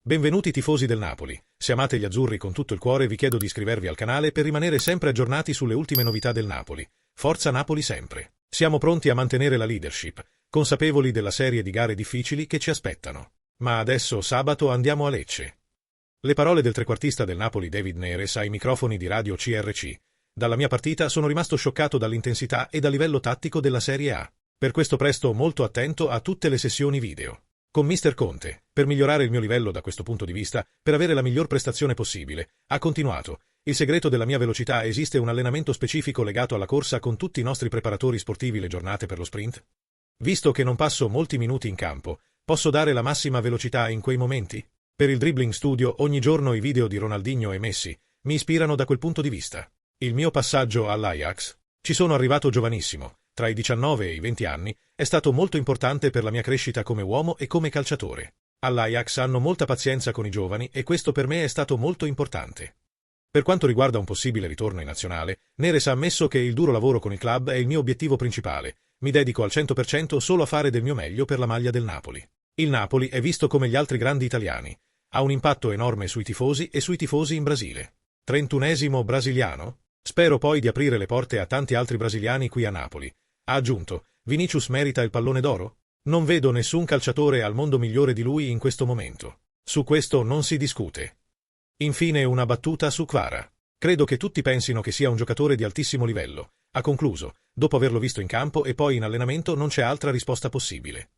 Benvenuti tifosi del Napoli. Se amate gli azzurri con tutto il cuore vi chiedo di iscrivervi al canale per rimanere sempre aggiornati sulle ultime novità del Napoli. Forza Napoli sempre. Siamo pronti a mantenere la leadership, consapevoli della serie di gare difficili che ci aspettano. Ma adesso sabato andiamo a Lecce. Le parole del trequartista del Napoli David Neres ai microfoni di Radio CRC. Dalla mia partita sono rimasto scioccato dall'intensità e dal livello tattico della Serie A. Per questo presto molto attento a tutte le sessioni video. Con Mister Conte, per migliorare il mio livello da questo punto di vista, per avere la miglior prestazione possibile, ha continuato. Il segreto della mia velocità esiste un allenamento specifico legato alla corsa con tutti i nostri preparatori sportivi le giornate per lo sprint? Visto che non passo molti minuti in campo, posso dare la massima velocità in quei momenti? Per il dribbling studio ogni giorno i video di Ronaldinho e Messi mi ispirano da quel punto di vista. Il mio passaggio all'Ajax? Ci sono arrivato giovanissimo. Tra i 19 e i 20 anni, è stato molto importante per la mia crescita come uomo e come calciatore. All'Ajax hanno molta pazienza con i giovani e questo per me è stato molto importante. Per quanto riguarda un possibile ritorno in nazionale, Neres ha ammesso che il duro lavoro con il club è il mio obiettivo principale. Mi dedico al 100% solo a fare del mio meglio per la maglia del Napoli. Il Napoli è visto come gli altri grandi italiani. Ha un impatto enorme sui tifosi e sui tifosi in Brasile. 31esimo brasiliano? Spero poi di aprire le porte a tanti altri brasiliani qui a Napoli. Ha aggiunto, Vinicius merita il pallone d'oro? Non vedo nessun calciatore al mondo migliore di lui in questo momento. Su questo non si discute. Infine una battuta su Kvara. Credo che tutti pensino che sia un giocatore di altissimo livello. Ha concluso, dopo averlo visto in campo e poi in allenamento non c'è altra risposta possibile.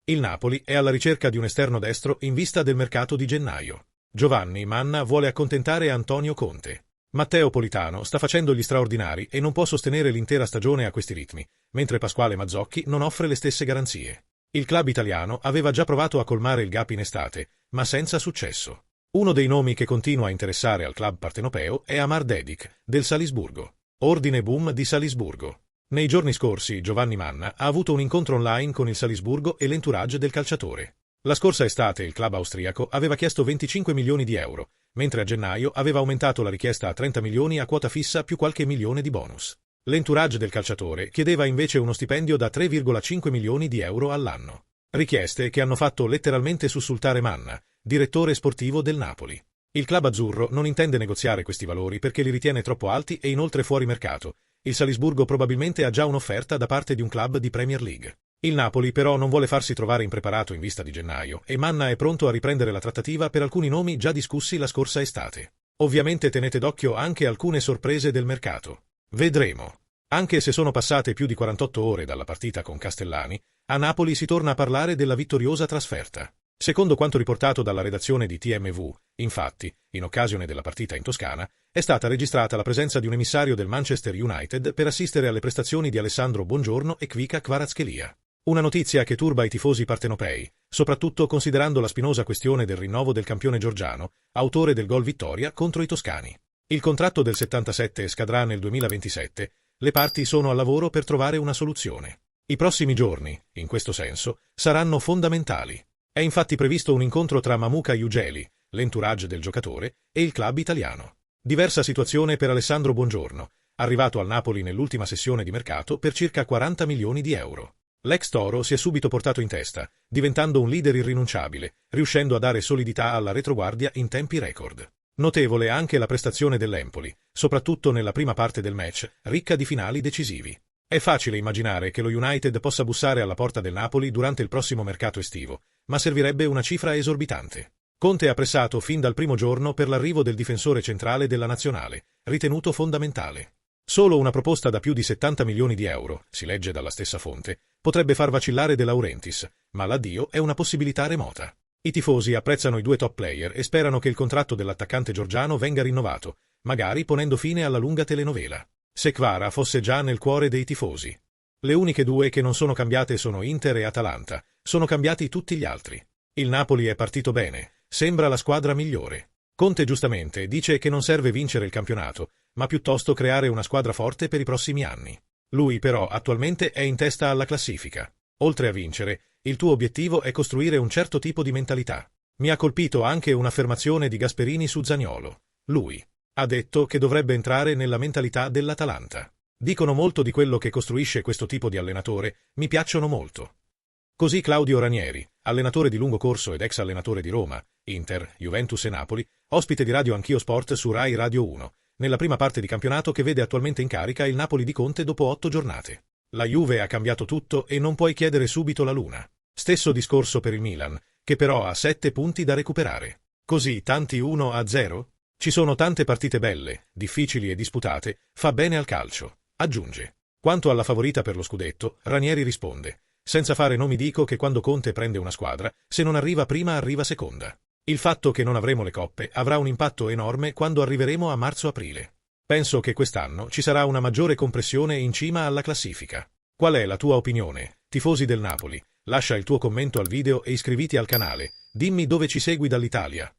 Il Napoli è alla ricerca di un esterno destro in vista del mercato di gennaio. Giovanni Manna vuole accontentare Antonio Conte. Matteo Politano sta facendo gli straordinari e non può sostenere l'intera stagione a questi ritmi, mentre Pasquale Mazzocchi non offre le stesse garanzie. Il club italiano aveva già provato a colmare il gap in estate, ma senza successo. Uno dei nomi che continua a interessare al club partenopeo è Amar Dedic, del Salisburgo. Ordine boom di Salisburgo. Nei giorni scorsi Giovanni Manna ha avuto un incontro online con il Salisburgo e l'entourage del calciatore. La scorsa estate il club austriaco aveva chiesto 25 milioni di euro, mentre a gennaio aveva aumentato la richiesta a 30 milioni a quota fissa più qualche milione di bonus. L'entourage del calciatore chiedeva invece uno stipendio da 3,5 milioni di euro all'anno. Richieste che hanno fatto letteralmente sussultare Manna, direttore sportivo del Napoli. Il club azzurro non intende negoziare questi valori perché li ritiene troppo alti e inoltre fuori mercato. Il Salisburgo probabilmente ha già un'offerta da parte di un club di Premier League. Il Napoli però non vuole farsi trovare impreparato in vista di gennaio e Manna è pronto a riprendere la trattativa per alcuni nomi già discussi la scorsa estate. Ovviamente tenete d'occhio anche alcune sorprese del mercato. Vedremo. Anche se sono passate più di 48 ore dalla partita con Castellani, a Napoli si torna a parlare della vittoriosa trasferta. Secondo quanto riportato dalla redazione di TMV, infatti, in occasione della partita in Toscana, è stata registrata la presenza di un emissario del Manchester United per assistere alle prestazioni di Alessandro Buongiorno e Kvicha Kvaratskhelia. Una notizia che turba i tifosi partenopei, soprattutto considerando la spinosa questione del rinnovo del campione georgiano, autore del gol vittoria contro i toscani. Il contratto del 77 scadrà nel 2027, le parti sono al lavoro per trovare una soluzione. I prossimi giorni, in questo senso, saranno fondamentali. È infatti previsto un incontro tra Mamuka Ujeli, l'entourage del giocatore, e il club italiano. Diversa situazione per Alessandro Buongiorno, arrivato al Napoli nell'ultima sessione di mercato per circa 40 milioni di euro. L'ex Toro si è subito portato in testa, diventando un leader irrinunciabile, riuscendo a dare solidità alla retroguardia in tempi record. Notevole anche la prestazione dell'Empoli, soprattutto nella prima parte del match, ricca di finali decisivi. È facile immaginare che lo United possa bussare alla porta del Napoli durante il prossimo mercato estivo, ma servirebbe una cifra esorbitante. Conte ha pressato fin dal primo giorno per l'arrivo del difensore centrale della nazionale, ritenuto fondamentale. Solo una proposta da più di 70 milioni di euro, si legge dalla stessa fonte, potrebbe far vacillare De Laurentiis, ma l'addio è una possibilità remota. I tifosi apprezzano i due top player e sperano che il contratto dell'attaccante georgiano venga rinnovato, magari ponendo fine alla lunga telenovela. Se Kvara fosse già nel cuore dei tifosi. Le uniche due che non sono cambiate sono Inter e Atalanta, sono cambiati tutti gli altri. Il Napoli è partito bene, sembra la squadra migliore. Conte giustamente dice che non serve vincere il campionato, ma piuttosto creare una squadra forte per i prossimi anni. Lui però attualmente è in testa alla classifica. Oltre a vincere, il tuo obiettivo è costruire un certo tipo di mentalità. Mi ha colpito anche un'affermazione di Gasperini su Zaniolo. Lui ha detto che dovrebbe entrare nella mentalità dell'Atalanta. Dicono molto di quello che costruisce questo tipo di allenatore, mi piacciono molto. Così Claudio Ranieri, allenatore di lungo corso ed ex allenatore di Roma, Inter, Juventus e Napoli, ospite di Radio Anch'io Sport su Rai Radio 1, nella prima parte di campionato che vede attualmente in carica il Napoli di Conte dopo 8 giornate. La Juve ha cambiato tutto e non puoi chiedere subito la luna. Stesso discorso per il Milan, che però ha 7 punti da recuperare. Così tanti 1-0? Ci sono tante partite belle, difficili e disputate, fa bene al calcio, aggiunge. Quanto alla favorita per lo scudetto, Ranieri risponde: senza fare nomi dico che quando Conte prende una squadra, se non arriva prima arriva seconda. Il fatto che non avremo le coppe avrà un impatto enorme quando arriveremo a marzo-aprile. Penso che quest'anno ci sarà una maggiore compressione in cima alla classifica. Qual è la tua opinione, tifosi del Napoli? Lascia il tuo commento al video e iscriviti al canale. Dimmi dove ci segui dall'Italia.